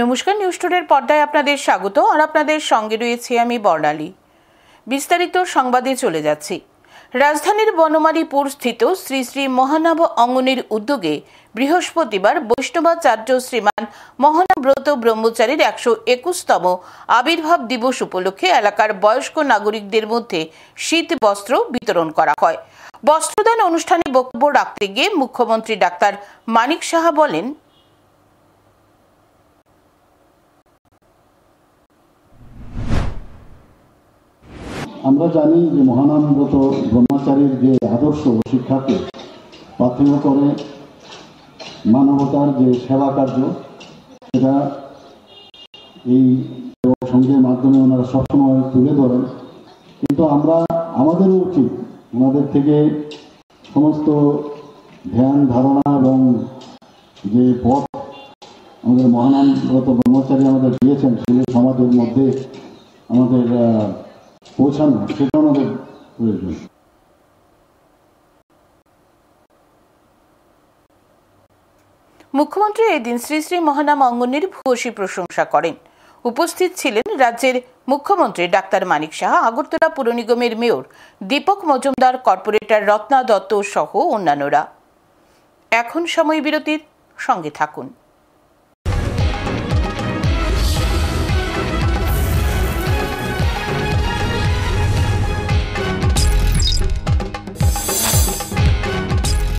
নমস্কার, নিউজ টুডের পর্দায় আপনাদের স্বাগত। আর আপনাদের সঙ্গে রয়েছে আমি বর্ণালী। বিস্তারিত সংবাদে চলে যাচ্ছি। রাজধানীর বনমালীপুর স্থিত শ্রী শ্রী মহানাম অঙ্গনের উদ্যোগে বৃহস্পতিবার বৈষ্ণবাচার্য শ্রীমান মহানামব্রত ব্রহ্মচারীর 121তম আবির্ভাব দিবস উপলক্ষে এলাকার বয়স্ক নাগরিকদের মধ্যে শীত বস্ত্র বিতরণ করা হয়। বস্ত্রদান অনুষ্ঠানে বক্তব্য রাখতে গিয়ে মুখ্যমন্ত্রী ডাক্তার মানিক সাহা বলেন, আমরা জানি যে মহানামব্রত ব্রহ্মচারীর যে আদর্শ শিক্ষাকে প্রার্থনা করে মানবতার যে সেবা কার্য, সেটা এই সঙ্গের মাধ্যমে ওনারা সবসময় তুলে ধরেন। কিন্তু আমাদেরও উচিত ওনাদের থেকে সমস্ত ধ্যান ধারণা এবং যে পথ আমাদের মহানামব্রত ব্রহ্মচারী আমাদের দিয়েছেন, সেগুলো সমাজের মধ্যে আমাদের পৌঁছানো, সেটা আমাদের প্রয়োজন। মুখ্যমন্ত্রী এদিন শ্রী শ্রী মহানাম অঙ্গনের ভূয়সী প্রশংসা করেন। উপস্থিত ছিলেন রাজ্যের মুখ্যমন্ত্রী ডাক্তার মানিক সাহা, আগরতলা পুর নিগমের মেয়র দীপক মজুমদার, কর্পোরেটর রত্না দত্ত সহ অন্যান্যরা। এখন সময় বিরতির সঙ্গে থাকুন।